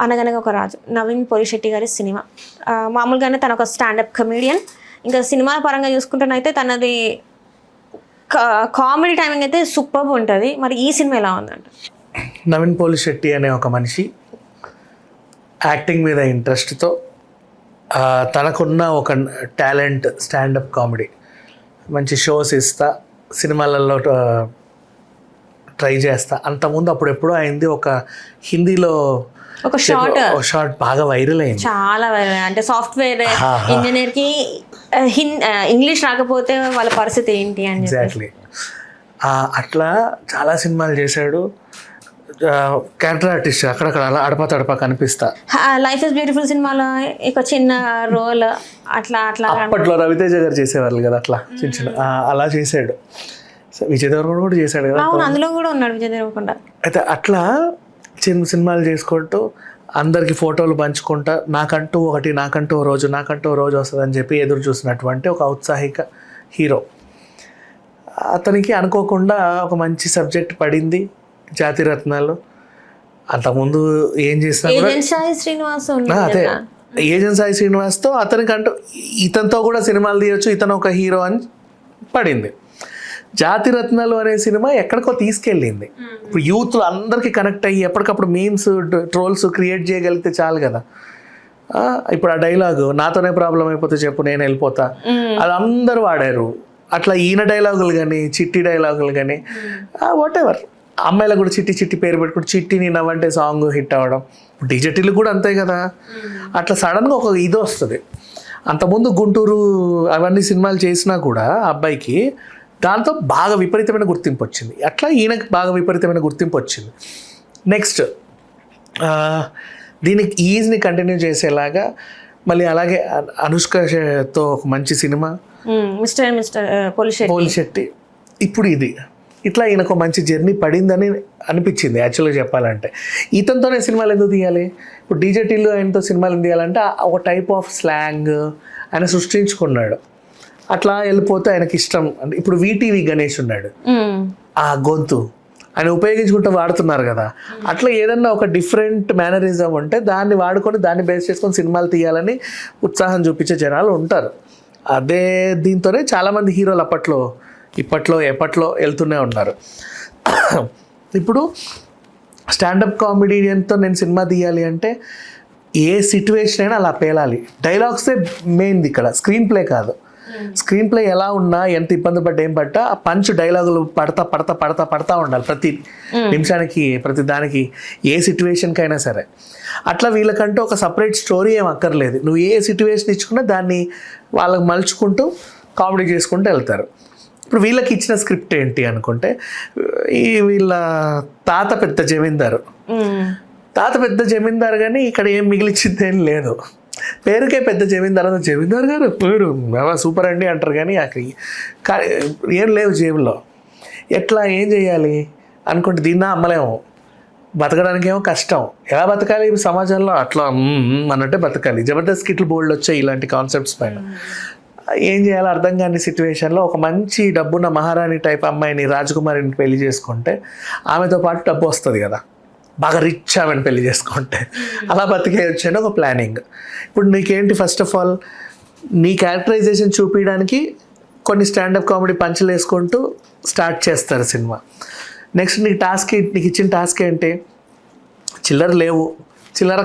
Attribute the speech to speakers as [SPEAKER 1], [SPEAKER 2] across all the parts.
[SPEAKER 1] అనగనగా ఒక రాజు, నవీన్ పోలిశెట్టి గారి సినిమా. మామూలుగానే తను ఒక స్టాండప్ కమీడియన్. ఇంకా సినిమా పరంగా చూసుకుంటేనైతే తనది కామెడీ టైమింగ్ అయితే సూపర్బ్ ఉంటుంది. మరి ఈ సినిమా ఎలా ఉందంట?
[SPEAKER 2] నవీన్ పోలిశెట్టి అనే ఒక మనిషి యాక్టింగ్ మీద ఇంట్రెస్ట్తో తనకున్న ఒక టాలెంట్ స్టాండప్ కామెడీ మంచి షోస్ ఇస్తా, సినిమాలలో ట్రై చేస్తా. అంతకుముందు అప్పుడెప్పుడో అయింది ఒక హిందీలో
[SPEAKER 1] ఒక
[SPEAKER 2] షార్ట్ బాగా వైరల్ అయింది,
[SPEAKER 1] చాలా వైరల్. అంటే సాఫ్ట్వేర్ ఇంజనీర్కి ఇంగ్లీష్ రాకపోతే వాళ్ళ పరిస్థితి ఏంటి అని.
[SPEAKER 2] ఎగ్జాక్ట్లీ అట్లా చాలా సినిమాలు చేశాడు. క్యారెక్టర్ ఆర్టిస్ట్ అక్కడక్కడ అలా అడప తడప కనిపిస్తా.
[SPEAKER 1] లైఫ్ ఇస్ బ్యూటిఫుల్ సినిమాలో ఒక చిన్న రోల్ అట్లా
[SPEAKER 2] అప్పట్లో రవితేజ గారు చేసేవాళ్ళు కదా, అట్లా చిన్న చిన్న అలా చేశాడు. విజయ్ దేవరకొండ కూడా చేశాడు కదా,
[SPEAKER 1] అవును, అందులో కూడా ఉన్నాడు విజయ్ దేవరకొండ.
[SPEAKER 2] అయితే అట్లా చిన్న సినిమాలు చేసుకుంటూ అందరికి ఫోటోలు పంచుకుంటా నాకంటూ ఓ రోజు వస్తుందని చెప్పి ఎదురు చూసినటువంటి ఒక ఔత్సాహిక హీరో. అతనికి అనుకోకుండా ఒక మంచి సబ్జెక్ట్ పడింది, జాతిరత్నాలు. అంతకుముందు ఏం చేసినా
[SPEAKER 1] అదే
[SPEAKER 2] ఏజెంట్ సాయి శ్రీనివాస్తో అతనికంటూ ఇతనితో కూడా సినిమాలు తీయొచ్చు, ఇతను ఒక హీరో అని పడింది. జాతిరత్నాలు అనే సినిమా ఎక్కడికో తీసుకెళ్ళింది. ఇప్పుడు యూత్లో అందరికీ కనెక్ట్ అయ్యి ఎప్పటికప్పుడు మీమ్స్ ట్రోల్స్ క్రియేట్ చేయగలిగితే చాలు కదా. ఇప్పుడు ఆ డైలాగు నాతోనే ప్రాబ్లం అయిపోతే చెప్పు నేను వెళ్ళిపోతా, అది అందరూ వాడారు. అట్లా ఈయన డైలాగులు కానీ చిట్టి డైలాగులు కానీ వాట్ ఎవర్, అమ్మాయిలకు కూడా చిట్టి పేరు పెట్టుకుంటే చిట్టిని నవ్వంటే సాంగ్ హిట్ అవ్వడం. డిజిటల్ కూడా అంతే కదా. అట్లా సడన్గా ఒక ఇది వస్తుంది. అంతకుముందు గుంటూరు అవన్నీ సినిమాలు చేసినా కూడా అబ్బాయికి దాంతో బాగా విపరీతమైన గుర్తింపు వచ్చింది. అట్లా ఈయనకి బాగా విపరీతమైన గుర్తింపు వచ్చింది. నెక్స్ట్ దీనికి ఈజ్ని కంటిన్యూ చేసేలాగా మళ్ళీ అలాగే అనుష్కతో ఒక మంచి సినిమా
[SPEAKER 1] మిస్టర్
[SPEAKER 2] పోలిశెట్టి. ఇప్పుడు ఇది ఇట్లా ఈయనకు మంచి జర్నీ పడిందని అనిపించింది యాక్చువల్గా చెప్పాలంటే. ఇతనితోనే సినిమాలు ఎందుకు తీయాలి? ఇప్పుడు డీజేటీలు ఆయనతో సినిమాలు ఎందుకు తీయాలంటే ఒక టైప్ ఆఫ్ స్లాంగ్ ఆయన సృష్టించుకున్నాడు. అట్లా వెళ్ళిపోతే ఆయనకి ఇష్టం. అంటే ఇప్పుడు వీటీవీ గణేష్ ఉన్నాడు, ఆ గొంతు ఆయన ఉపయోగించుకుంటూ వాడుతున్నారు కదా. అట్లా ఏదన్నా ఒక డిఫరెంట్ మేనరిజం ఉంటే దాన్ని వాడుకొని దాన్ని బేస్ చేసుకొని సినిమాలు తీయాలని ఉత్సాహం చూపించే జనాలు ఉంటారు. అదే దీంతోనే చాలామంది హీరోలు ఎప్పట్లో వెళ్తూనే ఉన్నారు. ఇప్పుడు స్టాండప్ కామెడియన్తో నేను సినిమా తీయాలి అంటే ఏ సిచ్యువేషన్ అయినా అలా పేలాలి. డైలాగ్సే మెయిన్ ఇక్కడ, స్క్రీన్ ప్లే కాదు. స్క్రీన్ ప్లే ఎలా ఉన్నా ఎంత ఇబ్బంది పడ్డా ఏం పడ్డా ఆ పంచ్ డైలాగులు పడతా ఉండాలి ప్రతి నిమిషానికి, ప్రతి దానికి, ఏ సిచ్యువేషన్కి అయినా సరే. అట్లా వీళ్ళకంటూ ఒక సపరేట్ స్టోరీ ఏం అక్కర్లేదు. నువ్వు ఏ సిచ్యువేషన్ ఇచ్చుకున్నా దాన్ని వాళ్ళకి మలుచుకుంటూ కామెడీ చేసుకుంటూ వెళ్తారు. ఇప్పుడు వీళ్ళకి ఇచ్చిన స్క్రిప్ట్ ఏంటి అనుకుంటే, వీళ్ళ తాత పెద్ద జమీందారు కానీ ఇక్కడ ఏం మిగిలిచ్చింది ఏం లేదు. పేరుకే పెద్ద జమీందారు గారు పేరు సూపర్ అండి అంటారు కానీ అక్కడ ఏం లేవు జేబులో. ఎట్లా ఏం చేయాలి అనుకుంటే దీన్ని అమ్మలేము. బతకడానికి ఏమో కష్టం. ఎలా బతకాలి సమాజంలో? అట్లా అన్నట్టే బతకాలి. జబర్దస్త్ కిట్లు బోల్డ్ వచ్చాయి ఇలాంటి కాన్సెప్ట్స్ పైన. ఏం చేయాలో అర్థం కాని సిచ్యువేషన్లో ఒక మంచి డబ్బున్న మహారాణి టైప్ అమ్మాయిని, రాజకుమారిని పెళ్లి చేసుకుంటే ఆమెతో పాటు డబ్బు వస్తుంది కదా, బాగా రిచ్ ఆమెను పెళ్లి చేసుకుంటే అలా బతికేయచ్చు అని ఒక ప్లానింగ్. ఇప్పుడు నీకేంటి, ఫస్ట్ ఆఫ్ ఆల్ నీ క్యారెక్టరైజేషన్ చూపించడానికి కొన్ని స్టాండప్ కామెడీ పంచులు వేసుకుంటూ స్టార్ట్ చేస్తారు సినిమా. నెక్స్ట్ నీకు ఇచ్చిన టాస్క్ ఏంటి? చిల్లర లేవు, చిల్లర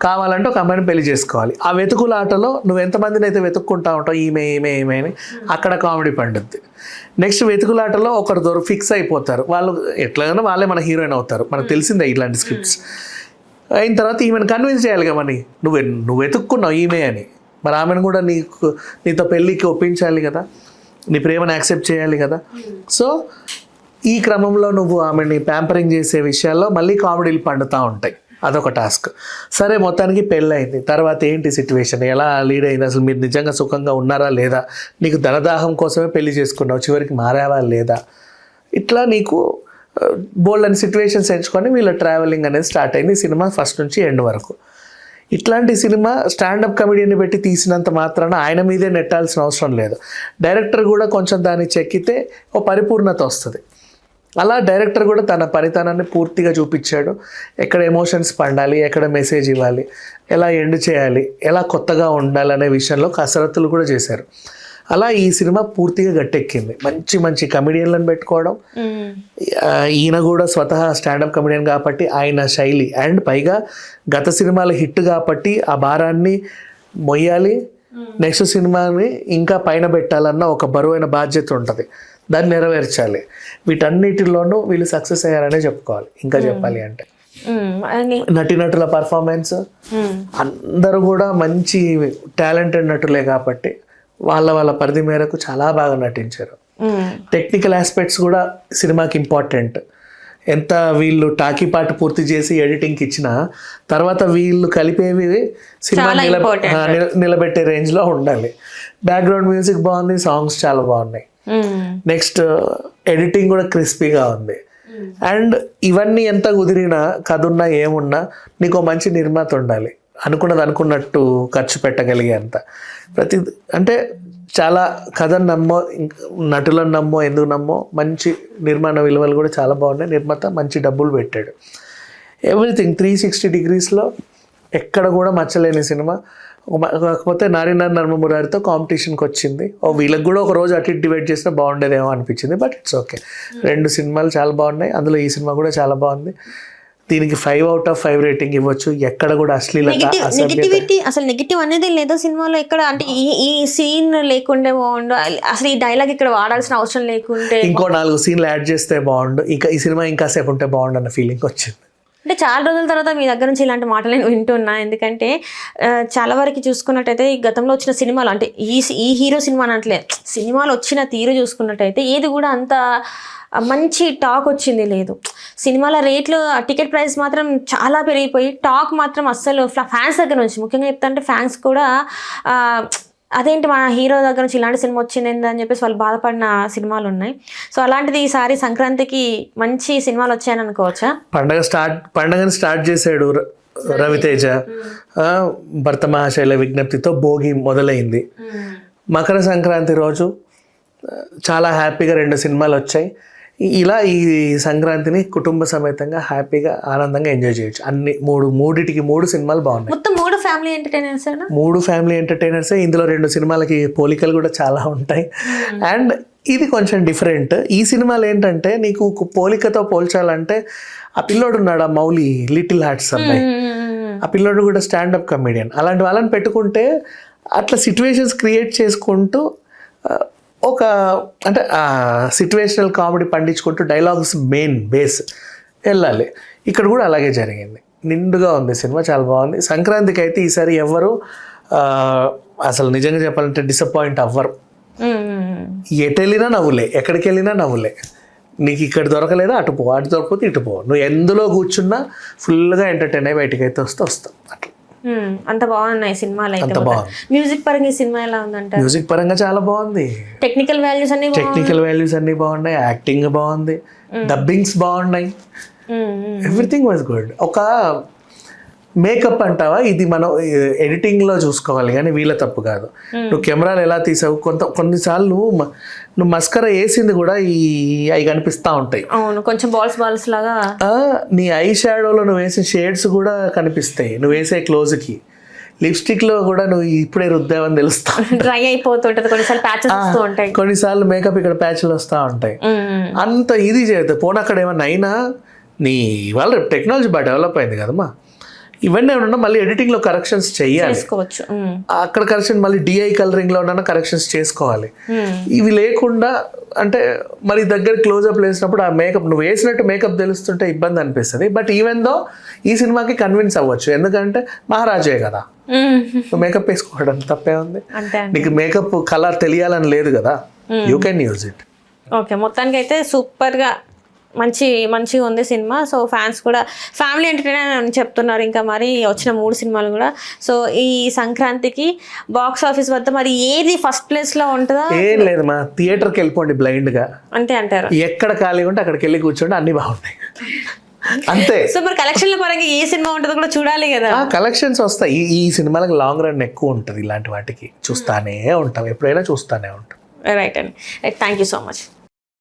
[SPEAKER 2] కావాలంటే ఒక అమ్మాయిని పెళ్లి చేసుకోవాలి. ఆ వెతుకులాటలో నువ్వు ఎంతమందిని అయితే వెతుక్కుంటా ఉంటావు, ఈమె అని అక్కడ కామెడీ పండుద్ది. నెక్స్ట్ వెతుకులాటలో ఒకరు ఫిక్స్ అయిపోతారు, వాళ్ళు ఎట్లాగైనా వాళ్ళే మన హీరోయిన్ అవుతారు. మనకు తెలిసిందే ఇలాంటి స్క్రిప్ట్స్. అయిన తర్వాత ఈమెను కన్విన్స్ చేయాలి కదా, నువ్వు వెతుక్కున్నావు ఈమె అని, మరి ఆమెను కూడా నీతో పెళ్ళికి ఒప్పించాలి కదా, నీ ప్రేమను యాక్సెప్ట్ చేయాలి కదా. సో ఈ క్రమంలో నువ్వు ఆమెని ప్యాంపరింగ్ చేసే విషయాల్లో మళ్ళీ కామెడీలు పండుతూ ఉంటాయి. అదొక టాస్క్. సరే, మొత్తానికి పెళ్ళయింది. తర్వాత ఏంటి సిచ్యువేషన్, ఎలా లీడ్ అయింది, అసలు మీరు నిజంగా సుఖంగా ఉన్నారా లేదా, నీకు ధనదాహం కోసమే పెళ్లి చేసుకున్నావు, చివరికి మారావా లేదా, ఇట్లా నీకు బోల్డ్ అని సిచ్యువేషన్స్ ఎంచుకొని వీళ్ళ ట్రావెలింగ్ అనేది స్టార్ట్ అయింది సినిమా ఫస్ట్ నుంచి ఎండ్ వరకు. ఇట్లాంటి సినిమా స్టాండప్ కమెడీని పెట్టి తీసినంత మాత్రాన ఆయన మీదే నెట్టాల్సిన అవసరం లేదు. డైరెక్టర్ కూడా కొంచెం దాన్ని చెక్కితే ఓ పరిపూర్ణత వస్తుంది. అలా డైరెక్టర్ కూడా తన పనితనాన్ని పూర్తిగా చూపించాడు. ఎక్కడ ఎమోషన్స్ పండాలి, ఎక్కడ మెసేజ్ ఇవ్వాలి, ఎలా ఎండ్ చేయాలి, ఎలా కొత్తగా ఉండాలనే విషయంలో కసరత్తులు కూడా చేశారు. అలా ఈ సినిమా పూర్తిగా గట్టెక్కింది. మంచి మంచి కమెడియన్లను పెట్టుకోవడం, ఈయన కూడా స్వతహా స్టాండప్ కమెడియన్ కాబట్టి ఆయన శైలి, అండ్ పైగా గత సినిమాల హిట్ కాబట్టి ఆ భారాన్ని మొయ్యాలి, నెక్స్ట్ సినిమాని ఇంకా పైన పెట్టాలన్న ఒక బరువైన బాధ్యత ఉంటుంది, దాన్ని నెరవేర్చాలి. వీటన్నిటిలోనూ వీళ్ళు సక్సెస్ అయ్యారనే చెప్పుకోవాలి. ఇంకా చెప్పాలి అంటే నటీనటుల పర్ఫార్మెన్స్ అందరూ కూడా మంచి టాలెంటెడ్ నటులే కాబట్టి వాళ్ళ పరిధి మేరకు చాలా బాగా నటించారు. టెక్నికల్ ఆస్పెక్ట్స్ కూడా సినిమాకి ఇంపార్టెంట్. ఎంత వీళ్ళు టాకీ పాట పూర్తి చేసి ఎడిటింగ్కి ఇచ్చినా తర్వాత వీళ్ళు కలిపేవి సినిమా నిలబెట్టే రేంజ్లో ఉండాలి. బ్యాక్గ్రౌండ్ మ్యూజిక్ బాగుంది, సాంగ్స్ చాలా బాగున్నాయి, నెక్స్ట్ ఎడిటింగ్ కూడా క్రిస్పీగా ఉంది. అండ్ ఇవన్నీ ఎంత కుదిరినా కథున్నా ఏమున్నా నీకు మంచి నిర్మాత ఉండాలి, అనుకున్నది అనుకున్నట్టు ఖర్చు పెట్టగలిగేంత ప్రతి అంటే చాలా కథను నమ్మో, నటులను నమ్మో, ఎందుకు నమ్మో, మంచి నిర్మాణ విలువలు కూడా చాలా బాగున్నాయి. నిర్మాత మంచి డబ్బులు పెట్టాడు. ఎవ్రీథింగ్ 360 degreesలో ఎక్కడ కూడా మచ్చలేని సినిమా. కాకపోతే నారీనాథ్ నర్మమురారితో కాంపిటీషన్కి వచ్చింది. వీళ్ళకి కూడా ఒక రోజు అటు ఇటు డివైడ్ చేసినా బాగుండేదేమో అనిపించింది, బట్ ఇట్స్ ఓకే. 2 సినిమాలు చాలా బాగున్నాయి, అందులో ఈ సినిమా కూడా చాలా బాగుంది. దీనికి 5 out of 5 రేటింగ్ ఇవ్వచ్చు. ఎక్కడ కూడా
[SPEAKER 1] నెగిటివిటీ అసలు నెగిటివ్ అనేది లేదా సినిమాలో ఎక్కడ, అంటే ఈ సీన్ లేకుండే బాగుండు, అసలు ఈ డైలాగ్ ఇక్కడ వాడాల్సిన అవసరం లేకుంటే
[SPEAKER 2] ఇంకో 4 సీన్లు యాడ్ చేస్తే బాగుండు, ఇంకా ఈ సినిమా ఇంకా సేపు ఉంటే బాగుండు అన్న ఫీలింగ్ వచ్చింది.
[SPEAKER 1] అంటే చాలా రోజుల తర్వాత మీ దగ్గర నుంచి ఇలాంటి మాటలు నేను వింటున్నా. ఎందుకంటే చాలా వరకు చూసుకున్నట్టయితే ఈ గతంలో వచ్చిన సినిమాలు, అంటే ఈ హీరో సినిమా అనట్లే, సినిమాలు వచ్చిన తీరు చూసుకున్నట్టయితే ఏది కూడా అంత మంచి టాక్ వచ్చింది లేదు. సినిమాల రేట్లు, టికెట్ ప్రైస్ మాత్రం చాలా పెరిగిపోయి, టాక్ మాత్రం అస్సలు ఫ్యాన్స్ దగ్గర నుంచి, ముఖ్యంగా చెప్తా అంటే ఫ్యాన్స్ కూడా అదేంటి మన హీరో దగ్గర నుంచి ఇలాంటి సినిమా వచ్చింది అని చెప్పేసి వాళ్ళు బాధపడిన సినిమాలు ఉన్నాయి. సో అలాంటిది ఈసారి సంక్రాంతికి మంచి సినిమాలు వచ్చాయని అనుకోవచ్చా?
[SPEAKER 2] పండగని స్టార్ట్ చేశాడు రవితేజ. భర్త మహాశైల విజ్ఞప్తితో భోగి మొదలైంది. మకర సంక్రాంతి రోజు చాలా హ్యాపీగా 2 సినిమాలు వచ్చాయి. ఇలా ఈ సంక్రాంతిని కుటుంబ సమేతంగా హ్యాపీగా ఆనందంగా ఎంజాయ్ చేయొచ్చు. మూడిటికి 3 సినిమాలు బాగున్నాయి.
[SPEAKER 1] మొత్తం 3 ఫ్యామిలీ ఎంటర్టైనర్స్,
[SPEAKER 2] 3 ఫ్యామిలీ ఎంటర్టైనర్స్. ఇందులో 2 సినిమాలకి పోలికలు కూడా చాలా ఉంటాయి. అండ్ ఇది కొంచెం డిఫరెంట్. ఈ సినిమాలు ఏంటంటే నీకు పోలికతో పోల్చాలంటే ఆ పిల్లోడు ఉన్నాడు, ఆ మౌలి, లిటిల్ హార్ట్స్ అబ్బాయి, ఆ పిల్లోడు కూడా స్టాండప్ కమెడియన్. అలాంటి వాళ్ళని పెట్టుకుంటే అట్లా సిచ్యువేషన్స్ క్రియేట్ చేసుకుంటూ ఒక అంటే సిచ్యువేషనల్ కామెడీ పండించుకుంటూ డైలాగ్స్ మెయిన్ బేస్ వెళ్ళాలి. ఇక్కడ కూడా అలాగే జరిగింది. నిండుగా ఉంది సినిమా, చాలా బాగుంది. సంక్రాంతికి అయితే ఈసారి ఎవ్వరు అసలు నిజంగా చెప్పాలంటే డిసప్పాయింట్ అవ్వరు. ఎటు వెళ్ళినా నవ్వులే, ఎక్కడికి వెళ్ళినా నవ్వులే. నీకు ఇక్కడ దొరకలేదా అటు పో, అటు దొరకపోతే ఇటు పో, నువ్వు ఎందులో కూర్చున్నా ఫుల్గా ఎంటర్టైన్ అయ్యి బయటకు అయితే వస్తావు అట్లా.
[SPEAKER 1] అంత బాగున్నాయి సినిమాలు అయితే. మ్యూజిక్ పరంగా ఈ సినిమా ఎలా ఉందంట?
[SPEAKER 2] మ్యూజిక్ పరంగా చాలా బాగుంది.
[SPEAKER 1] టెక్నికల్ వాల్యూస్
[SPEAKER 2] అన్ని బాగున్నాయి, యాక్టింగ్ బాగుంది, డబ్బింగ్స్ బాగున్నాయి, ఎవ్రీథింగ్ వాజ్ గుడ్. ఒక మేకప్ అంటావా, ఇది మనం ఎడిటింగ్లో చూసుకోవాలి కానీ వీళ్ళ తప్పు కాదు. నువ్వు కెమెరాలు ఎలా తీసావు, కొన్నిసార్లు నువ్వు మస్కరా వేసింది కూడా అవి కనిపిస్తూ ఉంటాయి.
[SPEAKER 1] అవును, కొంచెం బాల్స్ లాగా.
[SPEAKER 2] నీ ఐ షాడోలో నువ్వు వేసే షేడ్స్ కూడా కనిపిస్తాయి, నువ్వు వేసే క్లోజ్కి. లిప్స్టిక్లో కూడా నువ్వు ఇప్పుడే రుద్దావని తెలుస్తా,
[SPEAKER 1] డ్రై అయిపోతుంటది, కొన్నిసార్లు ప్యాచెస్ వస్తూ ఉంటాయి,
[SPEAKER 2] కొన్నిసార్లు మేకప్ ఇక్కడ ప్యాచ్లు వస్తూ ఉంటాయి. అంత ఇది చేద్దాం పోనీ అక్కడ ఏమన్నా అయినా నీ వాళ్ళ టెక్నాలజీ బాగా డెవలప్ అయింది కదమ్మా. ఇవన్నీ ఏమన్నా మళ్ళీ ఎడిటింగ్లో కరెక్షన్స్ చెయ్యాలి, అక్కడ కరెక్షన్ మళ్ళీ డిఐ కలరింగ్లో ఉన్న కరెక్షన్స్ చేసుకోవాలి. ఇవి లేకుండా అంటే మరి దగ్గర క్లోజ్అప్ వేసినప్పుడు ఆ మేకప్ నువ్వు వేసినట్టు మేకప్ తెలుస్తుంటే ఇబ్బంది అనిపిస్తుంది. బట్ ఈవెన్ దో ఈ సినిమాకి కన్విన్స్ అవ్వచ్చు, ఎందుకంటే మహారాజే కదా, నువ్వు మేకప్ వేసుకోవడం తప్పే ఉంది. నీకు మేకప్ కలర్ తెలియాలని లేదు కదా, you can use it.
[SPEAKER 1] Okay, మొత్తానికి అయితే సూపర్గా మంచిగా ఉంది సినిమా. సో ఫ్యాన్స్ కూడా ఫ్యామిలీ ఎంటర్టైనర్ అని చెప్తున్నారు. ఇంకా మరి వచ్చిన 3 సినిమాలు కూడా. సో ఈ సంక్రాంతికి బాక్స్ ఆఫీస్ వద్ద మరి ఏది ఫస్ట్ ప్లేస్లో ఉంటుందా?
[SPEAKER 2] ఏం లేదు మా, థియేటర్కి వెళ్ళిపోండి బ్లైండ్గా,
[SPEAKER 1] అంతే అంటారు.
[SPEAKER 2] ఎక్కడ ఖాళీగా ఉంటే అక్కడికి వెళ్ళి కూర్చోండి, అన్ని బాగుంటాయి అంతే.
[SPEAKER 1] సో మరి కలెక్షన్ల పరంగా ఏ సినిమా ఉంటుందో కూడా చూడాలి కదా.
[SPEAKER 2] కలెక్షన్స్ వస్తాయి. ఈ సినిమాలకు లాంగ్ రన్ ఎక్కువ ఉంటుంది, ఇలాంటి వాటికి చూస్తానే ఉంటాం, ఎప్పుడైనా చూస్తానే ఉంటాం.
[SPEAKER 1] రైట్ అండి, థ్యాంక్ యూ సో మచ్.